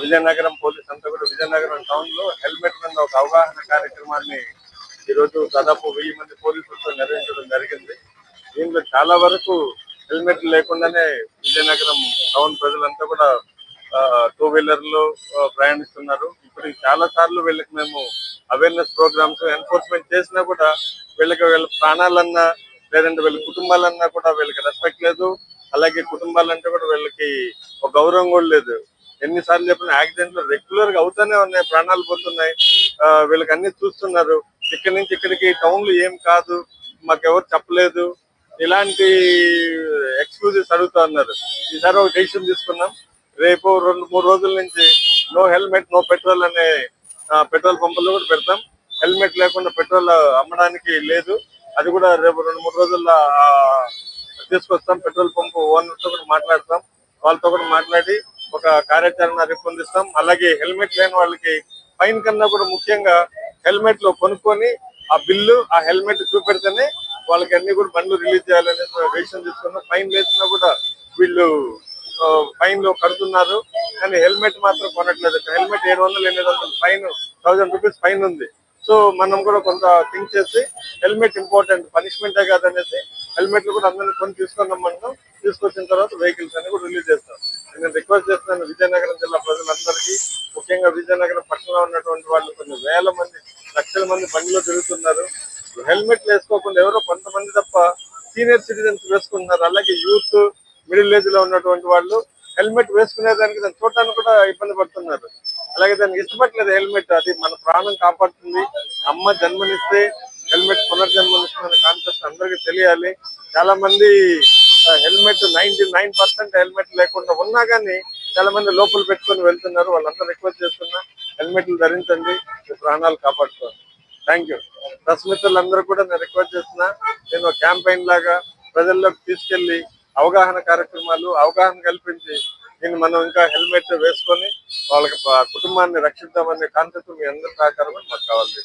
Vizianagaram police అంతా కూడా Vizianagaram town లో హెల్మెట్ మీద ఒక అవగాహన కార్యక్రమాన్ని ఈ రోజు దాదాపు 1000 మంది పోలీసులతో నిర్వహించడం జరిగింది. దీంట్లో చాలా వరకు హెల్మెట్ లేకుండానే విజయనగరం టౌన్ ప్రజలంతా కూడా టూ వీలర్లు ప్రయాణిస్తున్నారు. ఇప్పుడు చాలా సార్లు వీళ్ళకి మేము అవేర్నెస్ ప్రోగ్రామ్స్ ఎన్ఫోర్స్మెంట్ చేసినా కూడా వీళ్ళ ప్రాణాలన్నా లేదంటే వీళ్ళ కుటుంబాలన్నా కూడా వీళ్ళకి రెస్పెక్ట్ లేదు. అలాగే కుటుంబాలంటే కూడా వీళ్ళకి ఒక గౌరవం కూడా లేదు. ఎన్నిసార్లు చెప్పిన యాక్సిడెంట్లు రెగ్యులర్ గా అవుతూనే ఉన్నాయి, ప్రాణాలు పోతున్నాయి. వీళ్ళకి అన్ని చూస్తున్నారు. ఇక్కడి నుంచి ఇక్కడికి టౌన్లు ఏం కాదు, మాకెవరు చెప్పలేదు, ఇలాంటి ఎక్స్క్యూజెస్ అడుగుతా ఉన్నారు. ఈసారి ఒక డెసిషన్ తీసుకున్నాం. రేపు 2-3 రోజుల నుంచి నో హెల్మెట్ నో పెట్రోల్ అనే పెట్రోల్ పంపుల్లో కూడా పెడతాం. హెల్మెట్ లేకుండా పెట్రోల్ అమ్మడానికి లేదు. అది కూడా రేపు 2-3 రోజుల్లో తీసుకొస్తాం. పెట్రోల్ పంపు ఓనర్తో కూడా మాట్లాడతాం. వాళ్ళతో కూడా మాట్లాడి ఒక కార్యాచరణ రూపొందిస్తాం. అలాగే హెల్మెట్ లేని వాళ్ళకి ఫైన్ కన్నా కూడా ముఖ్యంగా హెల్మెట్ లో కొనుక్కొని ఆ బిల్లు ఆ హెల్మెట్ చూపెడితేనే వాళ్ళకి అన్ని కూడా బండ్లు రిలీజ్ చేయాలనే డెసిషన్ తీసుకున్నాం. ఫైన్ వేసినా కూడా వీళ్ళు ఫైన్ లో కడుతున్నారు, కానీ హెల్మెట్ మాత్రం కొనట్లేదు. హెల్మెట్ 700-800 ఫైన్, 1000 రూపీస్ ఫైన్ ఉంది. సో మనం కూడా కొంత థింక్ చేసి హెల్మెట్ ఇంపార్టెంట్, పనిష్మెంటే కాదనేసి హెల్మెట్లు కూడా అందరినీ కొని తీసుకుందాం. తీసుకొచ్చిన తర్వాత వెహికల్స్ అన్ని కూడా రిలీజ్ చేస్తాం. నేను రిక్వెస్ట్ చేస్తున్నాను విజయనగరం జిల్లా ప్రజలందరికీ, ముఖ్యంగా విజయనగరం పట్టణంలో ఉన్నటువంటి వాళ్ళు కొన్ని వేల మంది, లక్షల మంది బండిలో తిరుగుతున్నారు. హెల్మెట్లు వేసుకోకుండా ఎవరో కొంతమంది తప్ప సీనియర్ సిటిజన్స్ వేసుకుంటున్నారు. అలాగే యూత్, మిడిల్ ఏజ్ లో ఉన్నటువంటి వాళ్ళు హెల్మెట్ వేసుకునేదానికి దాన్ని చూడటానికి కూడా ఇబ్బంది పడుతున్నారు. అలాగే దానికి ఇష్టపడలేదు హెల్మెట్. అది మన ప్రాణం కాపాడుతుంది. అమ్మ జన్మనిస్తే హెల్మెట్ పునర్జన్మనిస్తుందనే కాన్సెప్ట్ అందరికీ తెలియాలి. చాలా మంది హెల్మెట్ 99% హెల్మెట్ లేకుండా ఉన్నా కానీ చాలా మంది లోపల పెట్టుకొని వెళ్తున్నారు. వాళ్ళందరూ రిక్వెస్ట్ చేస్తున్నా హెల్మెట్లు ధరించండి, మీ ప్రాణాలు కాపాడుకోండి. Thank you. ప్రెస్ మిత్రులందరూ కూడా నేను రిక్వెస్ట్ చేస్తున్నా, నేను క్యాంపెయిన్ లాగా ప్రజల్లోకి తీసుకెళ్లి అవగాహన కార్యక్రమాలు, అవగాహన కల్పించి దీన్ని మనం ఇంకా హెల్మెట్ వేసుకొని వాళ్ళకి కుటుంబాన్ని రక్షిద్దామనే కాన్సెప్ట్ మీ అందరి సహకారం మాకు కావాలి.